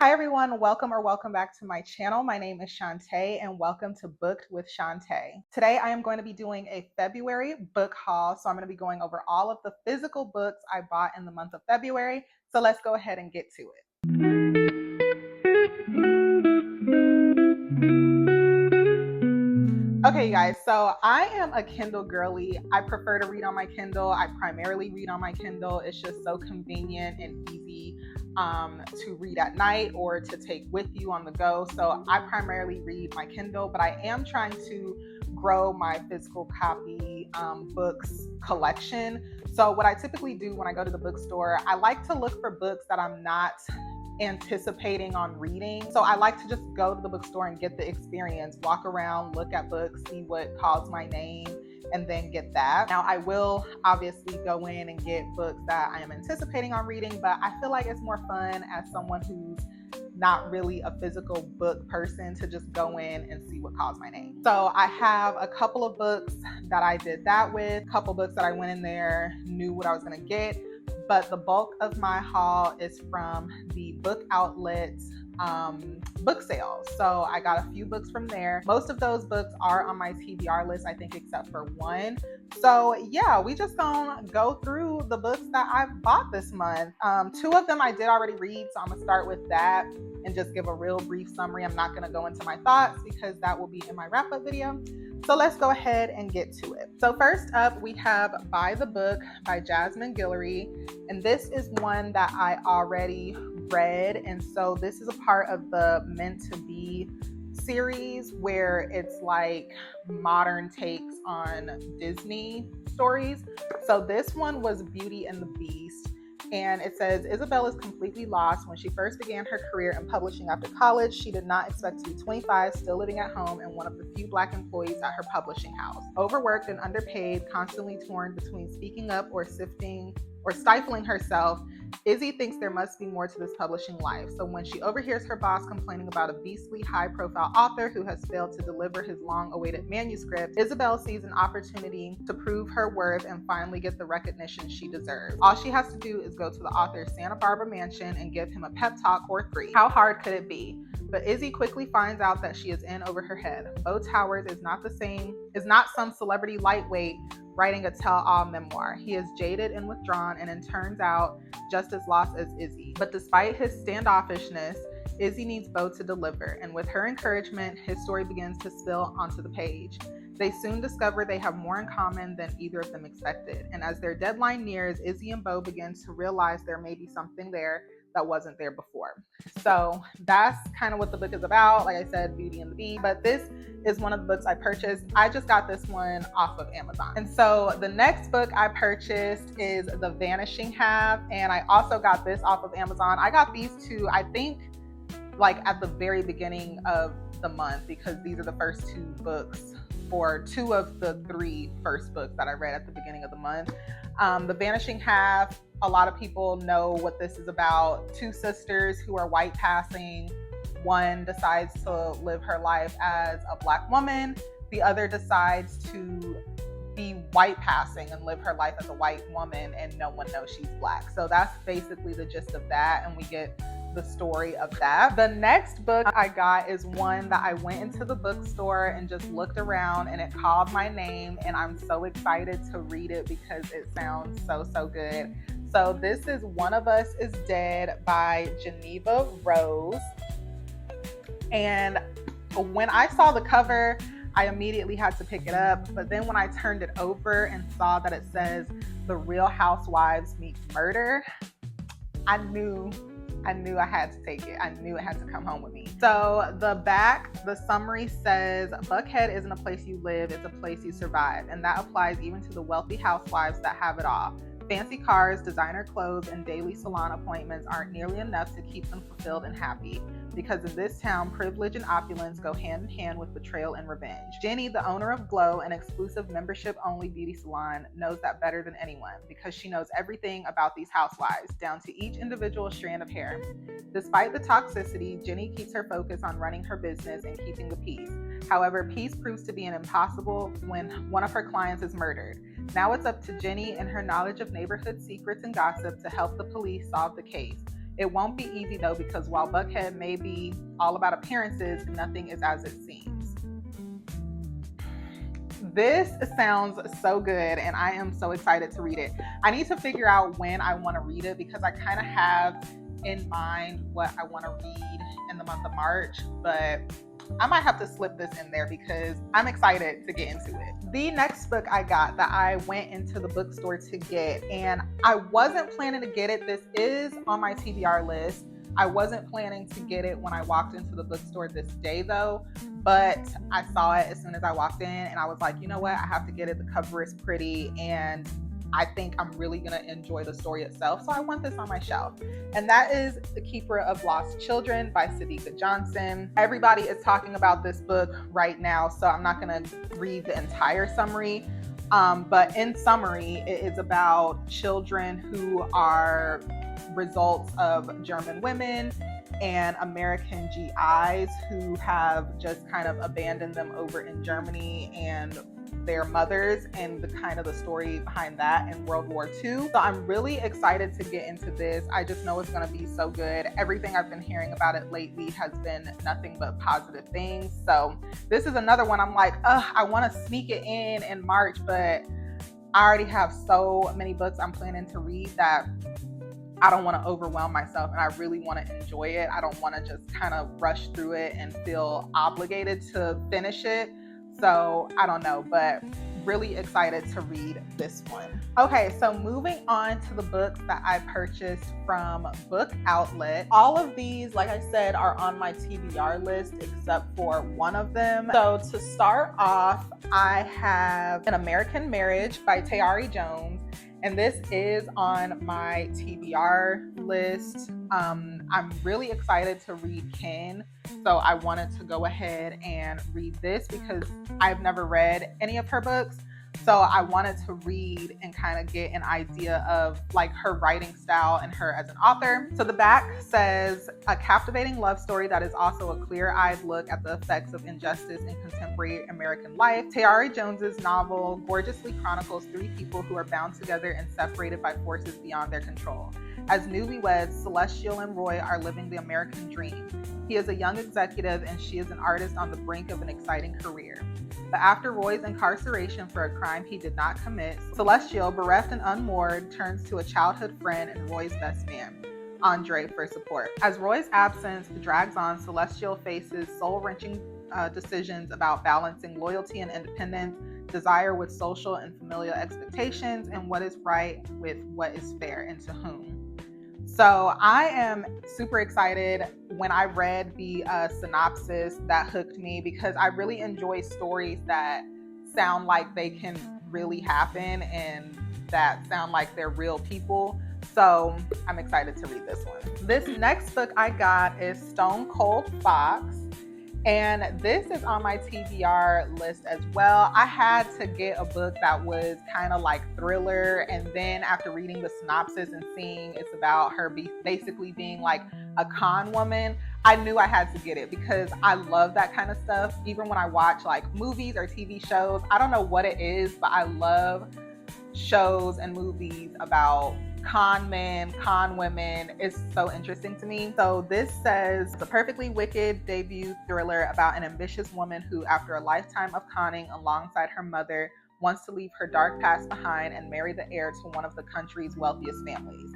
Hi everyone, welcome back to my channel. My name is Shantae and welcome to Booked with Shantae. Today I am going to be doing a February book haul. So I'm going to be going over all of the physical books I bought in the month of February. So let's go ahead and get to it. Okay, you guys, so I am a Kindle girly. I prefer to read on my Kindle. I primarily read on my Kindle. It's just so convenient and easy to read at night or to take with you on the go. So I primarily read my Kindle, but I am trying to grow my physical copy books collection. So what I typically do when I go to the bookstore, I like to look for books that I'm not anticipating on reading. So I like to just go to the bookstore and get the experience, walk around, look at books, see what calls my name, and then get that. Now, I will obviously go in and get books that I am anticipating on reading, but I feel like it's more fun as someone who's not really a physical book person to just go in and see what calls my name. So I have a couple of books that I did that with, a couple books that I went in there, knew what I was going to get, but the bulk of my haul is from the Book Outlet book sales. So I got a few books from there. Most of those books are on my TBR list, I think, except for one. So yeah, we just gonna go through the books that I've bought this month. Two of them I did already read, so I'm gonna start with that and just give a real brief summary. I'm not gonna go into my thoughts because that will be in my wrap-up video. So let's go ahead and get to it. So first up, we have By the Book by Jasmine Guillory. And this is one that I already read. And so this is a part of the Meant to Be series where it's like modern takes on Disney stories. So this one was Beauty and the Beast. And it says, Isabel is completely lost. When she first began her career in publishing after college, she did not expect to be 25, still living at home, and one of the few Black employees at her publishing house. Overworked and underpaid, constantly torn between speaking up or stifling herself, Izzy thinks there must be more to this publishing life. So when she overhears her boss complaining about a beastly high-profile author who has failed to deliver his long-awaited manuscript, Isabel sees an opportunity to prove her worth and finally get the recognition she deserves. All she has to do is go to the author's Santa Barbara mansion and give him a pep talk or three. How hard could it be? But Izzy quickly finds out that she is in over her head. Bo Towers is not some celebrity lightweight writing a tell-all memoir. He is jaded and withdrawn, and it turns out just as lost as Izzy. But despite his standoffishness, Izzy needs Bo to deliver, and with her encouragement, his story begins to spill onto the page. They soon discover they have more in common than either of them expected, and as their deadline nears, Izzy and Bo begin to realize there may be something there that wasn't there before. So that's kind of what the book is about. Like I said, Beauty and the Beast, but this is one of the books I purchased. I just got this one off of Amazon. And so the next book I purchased is The Vanishing Half, and I also got this off of Amazon. I got these two, I think, like at the very beginning of the month, because these are the first two books, or two of the three first books that I read at the beginning of the month. The Vanishing Half, a lot of people know what this is about. Two sisters who are white passing. One decides to live her life as a Black woman. The other decides to be white passing and live her life as a white woman, and no one knows she's Black. So that's basically the gist of that, and we get the story of that. The next book I got is one that I went into the bookstore and just looked around and it called my name, and I'm so excited to read it because it sounds so good. So this is One of Us is Dead by Geneva Rose. And when I saw the cover, I immediately had to pick it up. But then when I turned it over and saw that it says The Real Housewives Meets Murder, I knew I had to take it. I knew it had to come home with me. So the summary says, Buckhead isn't a place you live, it's a place you survive. And that applies even to the wealthy housewives that have it all. Fancy cars, designer clothes, and daily salon appointments aren't nearly enough to keep them fulfilled and happy. Because in this town, privilege and opulence go hand in hand with betrayal and revenge. Jenny, the owner of Glow, an exclusive membership-only beauty salon, knows that better than anyone because she knows everything about these housewives, down to each individual strand of hair. Despite the toxicity, Jenny keeps her focus on running her business and keeping the peace. However, peace proves to be an impossible when one of her clients is murdered. Now it's up to Jenny and her knowledge of neighborhood secrets and gossip to help the police solve the case. It won't be easy though, because while Buckhead may be all about appearances, nothing is as it seems. This sounds so good and I am so excited to read it. I need to figure out when I want to read it because I kind of have in mind what I want to read in the month of March, but I might have to slip this in there because I'm excited to get into it. The next book I got that I went into the bookstore to get, and I wasn't planning to get it. This is on my TBR list. I wasn't planning to get it when I walked into the bookstore this day though, but I saw it as soon as I walked in and I was like, you know what? I have to get it. The cover is pretty and I think I'm really going to enjoy the story itself. So I want this on my shelf. And that is The Keeper of Lost Children by Sadika Johnson. Everybody is talking about this book right now, so I'm not going to read the entire summary. But in summary, it is about children who are results of German women and American GIs who have just kind of abandoned them over in Germany and their mothers, and the kind of the story behind that in World War II. So I'm really excited to get into this. I just know it's going to be so good. Everything I've been hearing about it lately has been nothing but positive things. So this is another one I'm like, I want to sneak it in March, but I already have so many books I'm planning to read that I don't want to overwhelm myself, and I really want to enjoy it. I don't want to just kind of rush through it and feel obligated to finish it. So I don't know, but really excited to read this one. Okay, so moving on to the books that I purchased from Book Outlet. All of these, like I said, are on my TBR list except for one of them. So to start off, I have An American Marriage by Tayari Jones. And this is on my TBR list. I'm really excited to read Kin. So I wanted to go ahead and read this because I've never read any of her books. So I wanted to read and kind of get an idea of like her writing style and her as an author. So the back says, a captivating love story that is also a clear-eyed look at the effects of injustice in contemporary American life. Tayari Jones's novel gorgeously chronicles three people who are bound together and separated by forces beyond their control. As newlyweds, Celestial and Roy are living the American dream. He is a young executive and she is an artist on the brink of an exciting career. But after Roy's incarceration for a crime he did not commit, Celestial, bereft and unmoored, turns to a childhood friend and Roy's best man, Andre, for support. As Roy's absence drags on, Celestial faces soul-wrenching decisions about balancing loyalty and independence, desire with social and familial expectations, and what is right with what is fair and to whom. So I am super excited. When I read the synopsis, that hooked me because I really enjoy stories that sound like they can really happen and that sound like they're real people. So I'm excited to read this one. This next book I got is Stone Cold Fox. And this is on my TBR list as well. I had to get a book that was kind of like thriller. And then after reading the synopsis and seeing it's about her basically being like a con woman, I knew I had to get it because I love that kind of stuff. Even when I watch like movies or TV shows, I don't know what it is, but I love shows and movies about con men, con women. Is so interesting to me. So this says, it's a perfectly wicked debut thriller about an ambitious woman who, after a lifetime of conning alongside her mother, wants to leave her dark past behind and marry the heir to one of the country's wealthiest families.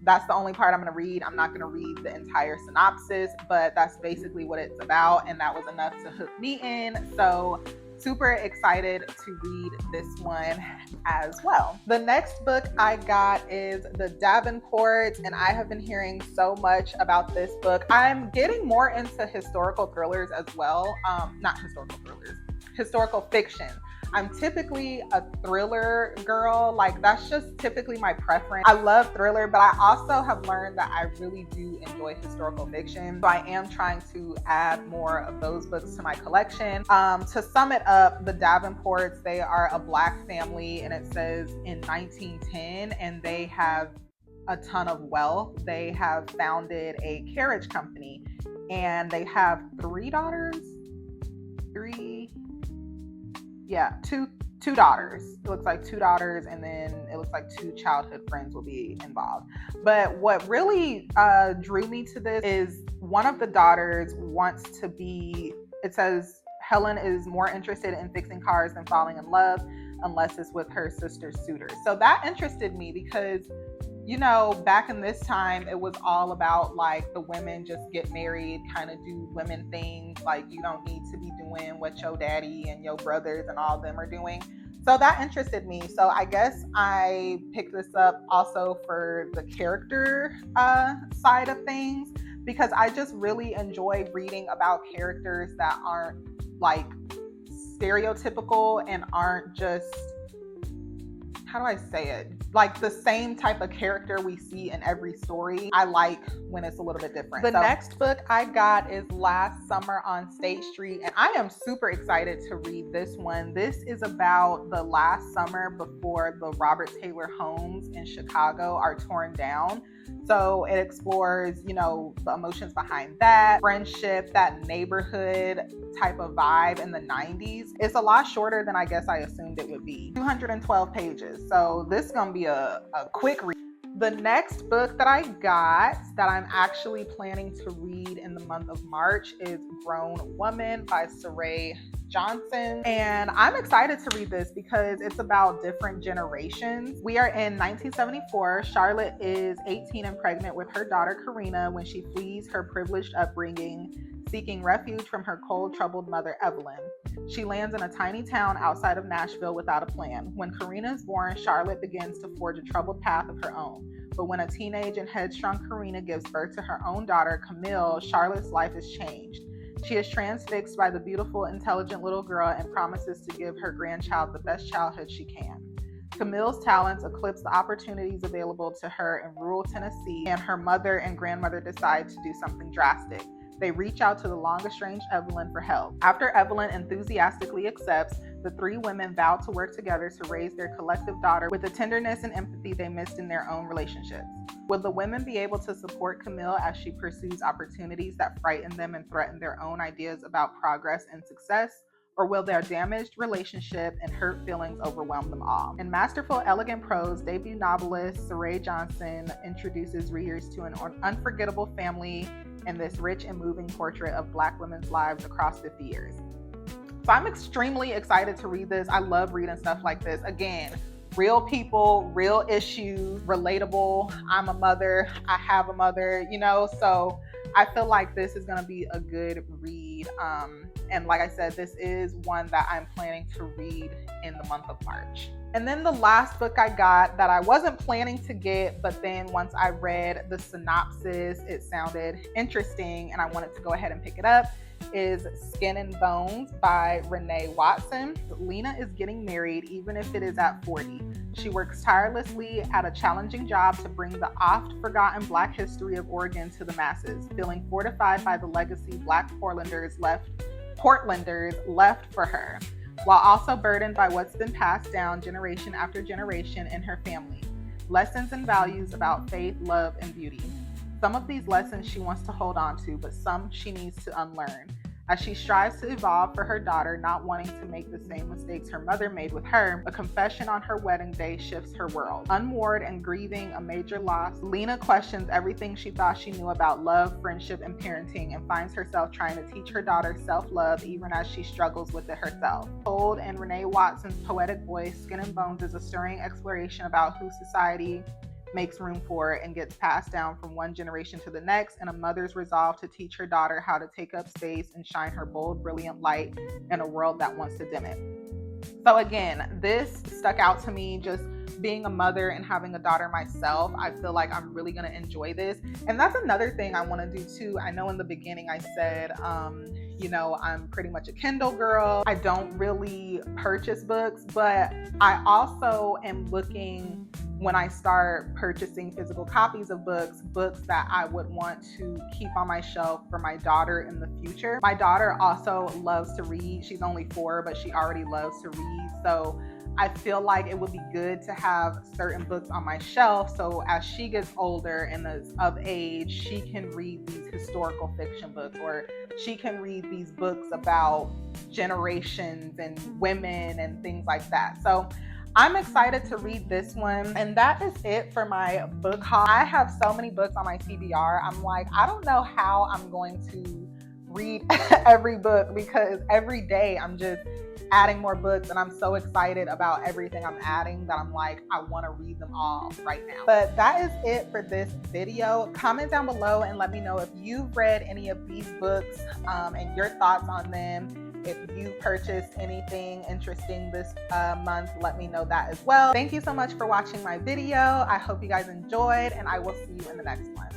That's the only part I'm going to read. I'm not going to read the entire synopsis, but that's basically what it's about, and that was enough to hook me in. So super excited to read this one as well. The next book I got is The Davenports, and I have been hearing so much about this book. I'm getting more into historical thrillers as well. Not historical thrillers, historical fiction. I'm typically a thriller girl. Like, that's just typically my preference. I love thriller, but I also have learned that I really do enjoy historical fiction. So I am trying to add more of those books to my collection. To sum it up, the Davenports, they are a Black family, and it says in 1910, and they have a ton of wealth. They have founded a carriage company, and they have three daughters. two daughters. It looks like two daughters, and then it looks like two childhood friends will be involved. But what really drew me to this is one of the daughters wants to be, it says, Helen is more interested in fixing cars than falling in love unless it's with her sister's suitor. So that interested me because, you know, back in this time, it was all about like the women just get married, kind of do women things. Like you don't need to be doing what your daddy and your brothers and all of them are doing. So that interested me. So I guess I picked this up also for the character side of things, because I just really enjoy reading about characters that aren't like stereotypical and aren't just, how do I say it? Like the same type of character we see in every story. I like when it's a little bit different. The next book I got is Last Summer on State Street, and I am super excited to read this one. This is about the last summer before the Robert Taylor homes in Chicago are torn down. So it explores, you know, the emotions behind that, friendship, that neighborhood type of vibe in the 90s. It's a lot shorter than I guess I assumed it would be. 212 pages. So this is going to be a quick read. The next book that I got that I'm actually planning to read in the month of March is Grown Woman by Sarai Johnson. And I'm excited to read this because it's about different generations. We are in 1974. Charlotte is 18 and pregnant with her daughter Karina when she flees her privileged upbringing, seeking refuge from her cold, troubled mother, Evelyn. She lands in a tiny town outside of Nashville without a plan. When Karina is born, Charlotte begins to forge a troubled path of her own. But when a teenage and headstrong Karina gives birth to her own daughter, Camille, Charlotte's life is changed. She is transfixed by the beautiful, intelligent little girl and promises to give her grandchild the best childhood she can. Camille's talents eclipse the opportunities available to her in rural Tennessee, and her mother and grandmother decide to do something drastic. They reach out to the long-estranged Evelyn for help. After Evelyn enthusiastically accepts, the three women vow to work together to raise their collective daughter with the tenderness and empathy they missed in their own relationships. Will the women be able to support Camille as she pursues opportunities that frighten them and threaten their own ideas about progress and success? Or will their damaged relationship and hurt feelings overwhelm them all? In masterful, elegant prose, debut novelist Sarai Johnson introduces readers to an unforgettable family and this rich and moving portrait of Black women's lives across 50 years. So I'm extremely excited to read this. I love reading stuff like this. Again, real people, real issues, relatable. I'm a mother, I have a mother, you know, so I feel like this is going to be a good read. And like I said, this is one that I'm planning to read in the month of March. And then the last book I got that I wasn't planning to get, but then once I read the synopsis, it sounded interesting and I wanted to go ahead and pick it up, is Skin and Bones by Renee Watson. Lena is getting married even if it is at 40. She works tirelessly at a challenging job to bring the oft-forgotten Black history of Oregon to the masses, feeling fortified by the legacy Black Portlanders left for her, while also burdened by what's been passed down generation after generation in her family. Lessons and values about faith, love, and beauty. Some of these lessons she wants to hold on to, but some she needs to unlearn. As she strives to evolve for her daughter, not wanting to make the same mistakes her mother made with her, a confession on her wedding day shifts her world. Unmoored and grieving a major loss, Lena questions everything she thought she knew about love, friendship, and parenting, and finds herself trying to teach her daughter self-love even as she struggles with it herself. Told in Renee Watson's poetic voice, Skin and Bones is a stirring exploration about who society makes room for and gets passed down from one generation to the next, and a mother's resolve to teach her daughter how to take up space and shine her bold, brilliant light in a world that wants to dim it. So again, this stuck out to me. Just being a mother and having a daughter myself, I feel like I'm really going to enjoy this. And that's another thing I want to do too. I know in the beginning I said, you know, I'm pretty much a Kindle girl. I don't really purchase books, but I also am looking, when I start purchasing physical copies of books that I would want to keep on my shelf for my daughter in the future. My daughter also loves to read. She's only 4, but she already loves to read. So I feel like it would be good to have certain books on my shelf so as she gets older and is of age, she can read these historical fiction books, or she can read these books about generations and women and things like that. So I'm excited to read this one. And that is it for my book haul. I have so many books on my TBR. I'm like, I don't know how I'm going to read every book, because every day I'm just adding more books, and I'm so excited about everything I'm adding that I'm like, I want to read them all right now. But that is it for this video. Comment down below and let me know if you've read any of these books and your thoughts on them. If you purchased anything interesting this month, let me know that as well. Thank you so much for watching my video. I hope you guys enjoyed, and I will see you in the next one.